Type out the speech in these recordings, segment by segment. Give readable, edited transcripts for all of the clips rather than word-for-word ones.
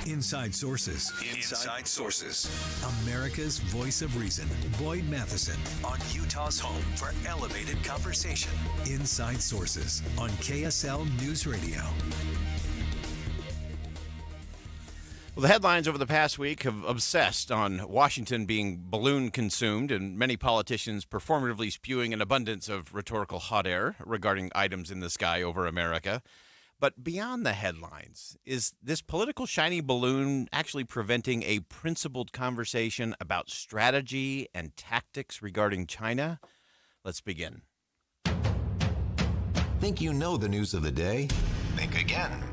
Inside Sources. Inside Sources. America's voice of reason. Boyd Matheson on Utah's home for elevated conversation. Inside Sources on KSL News Radio. Well, the headlines over the past week have obsessed on Washington being balloon consumed and many politicians performatively spewing an abundance of rhetorical hot air regarding items in the sky over America. But beyond the headlines, is this political shiny balloon actually preventing a principled conversation about strategy and tactics regarding China? Let's begin. Think you know the news of the day? Think again.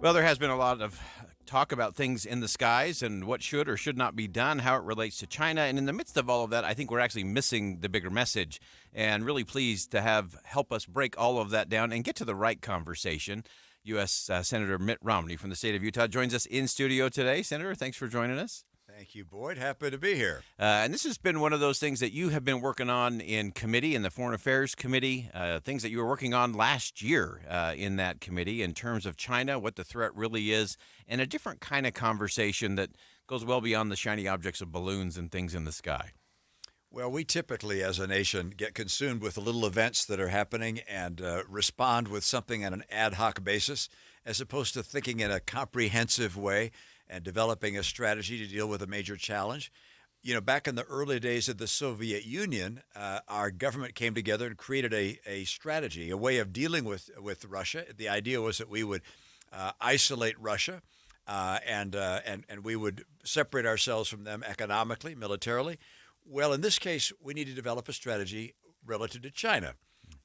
Well, there has been a lot of talk about things in the skies and what should or should not be done, how it relates to China. And in the midst of all of that, I think we're actually missing the bigger message, and really pleased to have help us break all of that down and get to the right conversation. U.S. Senator Mitt Romney from the state of Utah joins us in studio today. Senator, thanks for joining us. Thank you, Boyd. Happy to be here. And this has been one of those things that you have been working on in committee, in the Foreign Affairs Committee, things that you were working on last year in that committee in terms of China, what the threat really is, and a different kind of conversation that goes well beyond the shiny objects of balloons and things in the sky. Well, we typically, as a nation, get consumed with the little events that are happening and respond with something on an ad hoc basis, as opposed to thinking in a comprehensive way and developing a strategy to deal with a major challenge. You know, back in the early days of the Soviet Union, our government came together and created a strategy, a way of dealing with Russia. The idea was that we would isolate Russia and we would separate ourselves from them economically, militarily. Well, in this case, we need to develop a strategy relative to China.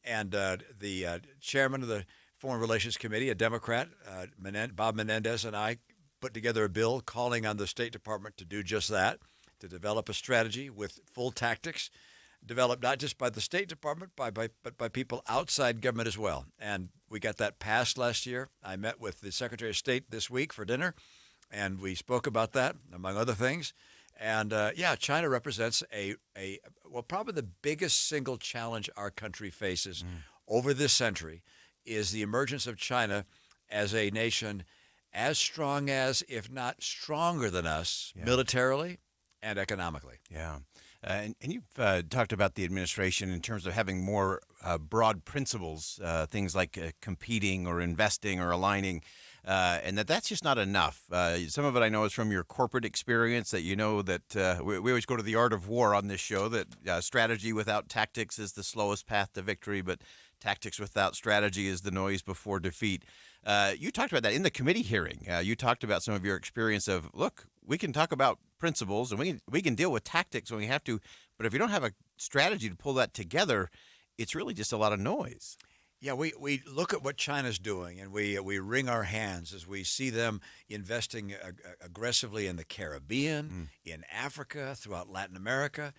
And the chairman of the Foreign Relations Committee, a Democrat, Bob Menendez, and I put together a bill calling on the State Department to do just that, to develop a strategy with full tactics, developed not just by the State Department, but by people outside government as well. And we got that passed last year. I met with the Secretary of State this week for dinner, and we spoke about that, among other things. And China represents probably the biggest single challenge our country faces over this century is the emergence of China as a nation as strong as, if not stronger than us, militarily and economically. Yeah. And you've talked about the administration in terms of having more broad principles, things like competing or investing or aligning, and that's just not enough. Some of it I know is from your corporate experience, that you know that we always go to the art of war on this show, that strategy without tactics is the slowest path to victory, but tactics without strategy is the noise before defeat. You talked about that in the committee hearing. You talked about some of your experience of, look, we can talk about principles and we can deal with tactics when we have to, but if you don't have a strategy to pull that together, it's really just a lot of noise. Yeah, we look at what China's doing, and we wring our hands as we see them investing aggressively in the Caribbean, in Africa, throughout Latin America.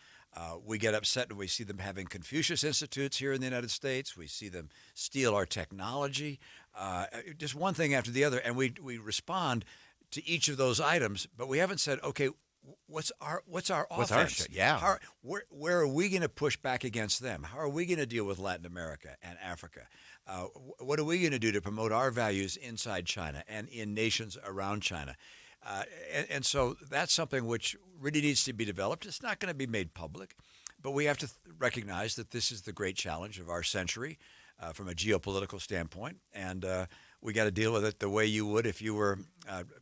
We get upset when we see them having Confucius Institutes here in the United States. We see them steal our technology, just one thing after the other, and we respond to each of those items. But we haven't said, okay, what's our offense? Where are we going to push back against them? How are we going to deal with Latin America and Africa? What are we going to do to promote our values inside China and in nations around China? And so that's something which really needs to be developed. It's not going to be made public, but we have to recognize that this is the great challenge of our century from a geopolitical standpoint, and we got to deal with it the way you would if you were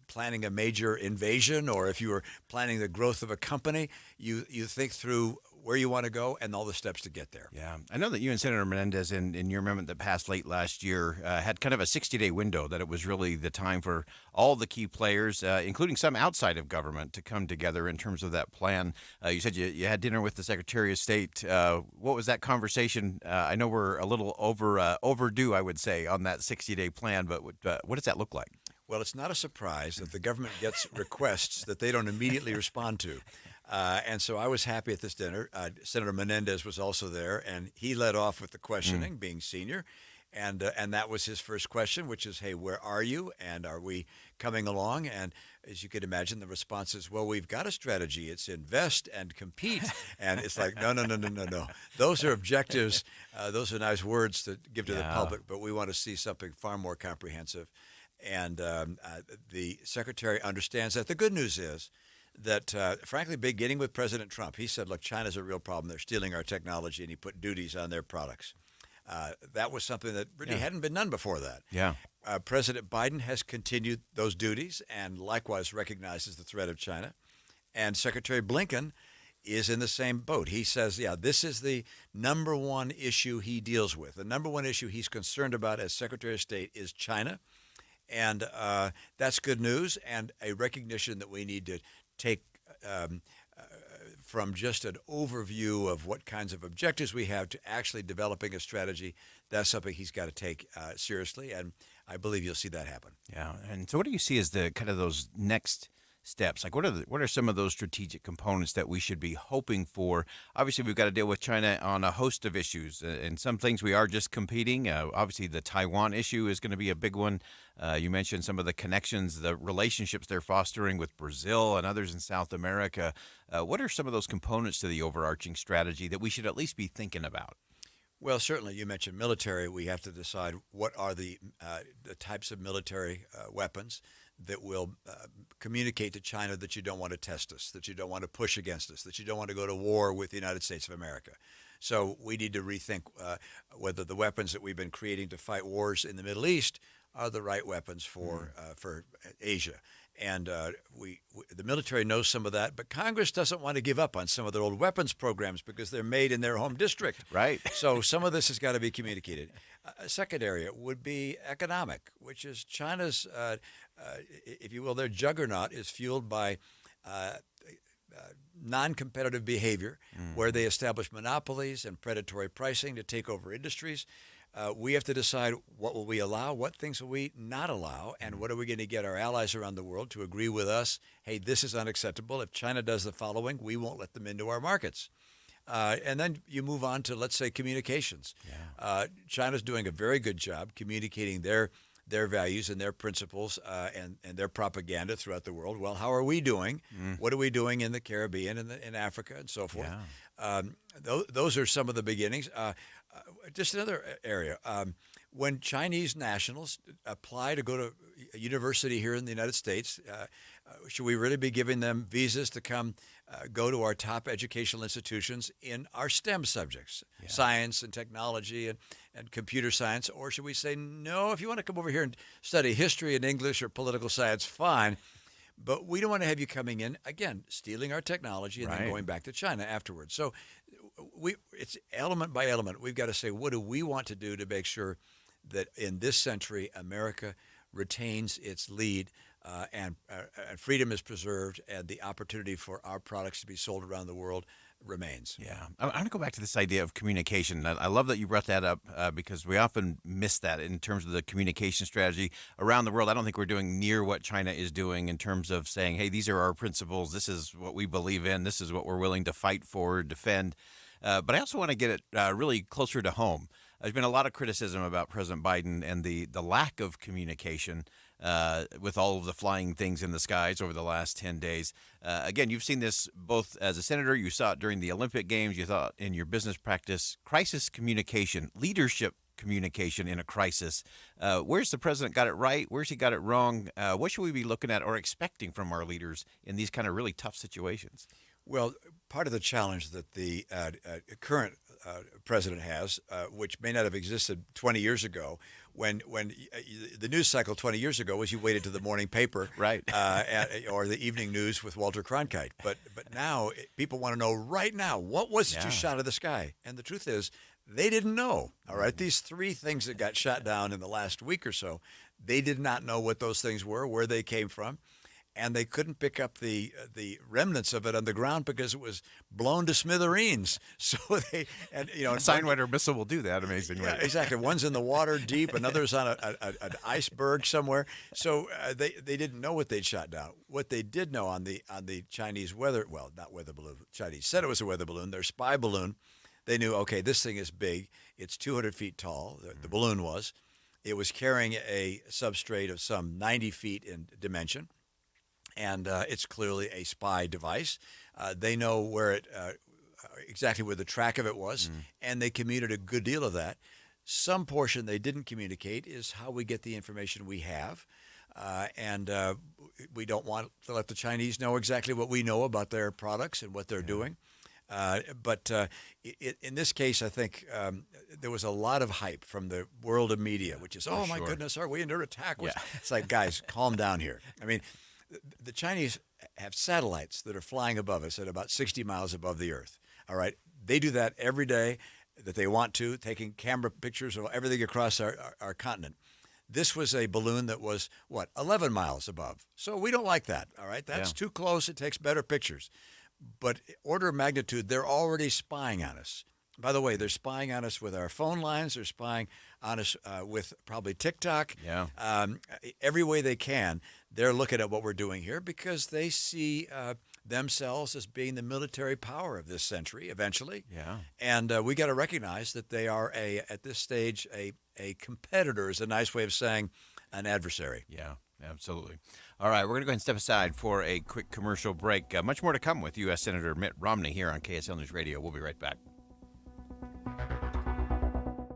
planning a major invasion or if you were planning the growth of a company. You think through where you want to go and all the steps to get there. Yeah. I know that you and Senator Menendez, in your amendment that passed late last year, had kind of a 60-day window that it was really the time for all the key players, including some outside of government, to come together in terms of that plan. You said you had dinner with the Secretary of State. What was that conversation? I know we're a little overdue, I would say, on that 60-day plan, but what does that look like? Well, it's not a surprise that the government gets requests that they don't immediately respond to. And so I was happy at this dinner. Senator Menendez was also there, and he led off with the questioning, being senior. And that was his first question, which is, hey, where are you? And are we coming along? And as you could imagine, the response is, well, we've got a strategy. It's invest and compete. And it's like, no. Those are objectives. Those are nice words to give to the public, but we want to see something far more comprehensive. And the secretary understands that. The good news is that, frankly, beginning with President Trump, he said, look, China's a real problem. They're stealing our technology, and he put duties on their products. That was something that really hadn't been done before that. Yeah. President Biden has continued those duties and likewise recognizes the threat of China. And Secretary Blinken is in the same boat. He says, this is the number one issue he deals with. The number one issue he's concerned about as Secretary of State is China. And that's good news and a recognition that we need to take from just an overview of what kinds of objectives we have to actually developing a strategy. That's something he's got to take seriously, and I believe you'll see that happen. Yeah. And so what do you see as the kind of those next steps? Like what are some of those strategic components that we should be hoping for? Obviously, we've got to deal with China on a host of issues, and some things we are just competing. Obviously, the Taiwan issue is going to be a big one. You mentioned some of the connections, the relationships they're fostering with Brazil and others in South America. What are some of those components to the overarching strategy that we should at least be thinking about? Well, certainly, you mentioned military. We have to decide what are the types of military weapons that will communicate to China that you don't want to test us, that you don't want to push against us, that you don't want to go to war with the United States of America. So we need to rethink whether the weapons that we've been creating to fight wars in the Middle East are the right weapons for Asia. And the military knows some of that, but Congress doesn't want to give up on some of their old weapons programs because they're made in their home district. Right. So some of this has got to be communicated. A second area would be economic, which is China's, if you will, their juggernaut is fueled by non-competitive behavior, where they establish monopolies and predatory pricing to take over industries. We have to decide what will we allow, what things will we not allow, and what are we going to get our allies around the world to agree with us, hey, this is unacceptable. If China does the following, we won't let them into our markets. And then you move on to, let's say, communications. Yeah. China's doing a very good job communicating their values and their principles and their propaganda throughout the world. Well, how are we doing? What are we doing in the Caribbean and in Africa and so forth? Yeah. Those are some of the beginnings. Just another area. When Chinese nationals apply to go to a university here in the United States, should we really be giving them visas to come go to our top educational institutions in our STEM subjects, science and technology and computer science? Or should we say, no, if you want to come over here and study history and English or political science, fine. But we don't want to have you coming in, again, stealing our technology and then going back to China afterwards. So it's element by element. We've got to say, what do we want to do to make sure that in this century, America retains its lead and freedom is preserved and the opportunity for our products to be sold around the world remains. Yeah. I want to go back to this idea of communication. I love that you brought that up because we often miss that in terms of the communication strategy around the world. I don't think we're doing near what China is doing in terms of saying, hey, these are our principles. This is what we believe in. This is what we're willing to fight for, defend. But I also want to get it really closer to home. There's been a lot of criticism about President Biden and the lack of communication with all of the flying things in the skies over the last 10 days. Again, you've seen this both as a senator, you saw it during the Olympic Games, you saw it in your business practice. Crisis communication, leadership communication in a crisis. Where's the president got it right? Where's he got it wrong? What should we be looking at or expecting from our leaders in these kind of really tough situations? Well, part of the challenge that the current president has, which may not have existed 20 years ago, when the news cycle 20 years ago was you waited to the morning paper, right, or the evening news with Walter Cronkite. But now people want to know right now, what was it you shot out of the sky? And the truth is, they didn't know. All right, these three things that got shot down in the last week or so, they did not know what those things were, where they came from. And they couldn't pick up the remnants of it on the ground because it was blown to smithereens. So they, and a Signwriter missile will do that amazingly. Yeah, exactly. One's in the water deep, another's on an iceberg somewhere. So they didn't know what they'd shot down. What they did know on the Chinese not weather balloon. Chinese said it was a weather balloon. Their spy balloon. They knew, okay, this thing is big. It's 200 feet tall. The balloon was. It was carrying a substrate of some 90 feet in dimension. And it's clearly a spy device. They know where exactly where the track of it was, and they communicated a good deal of that. Some portion they didn't communicate is how we get the information we have. and we don't want to let the Chinese know exactly what we know about their products and what they're doing. But in this case, I think there was a lot of hype from the world of media, which is, oh, my goodness, are we under attack? It's like, guys, calm down here. I mean, the Chinese have satellites that are flying above us at about 60 miles above the Earth. All right. They do that every day that they want to, taking camera pictures of everything across our continent. This was a balloon that was, 11 miles above. So we don't like that. All right. That's too close. It takes better pictures. But order of magnitude, they're already spying on us. By the way, they're spying on us with our phone lines. They're spying on us with probably TikTok. Yeah. Every way they can, they're looking at what we're doing here because they see themselves as being the military power of this century eventually. Yeah. And we got to recognize that they are, at this stage, a competitor is a nice way of saying an adversary. Yeah, absolutely. All right, we're going to go ahead and step aside for a quick commercial break. Much more to come with U.S. Senator Mitt Romney here on KSL News Radio. We'll be right back.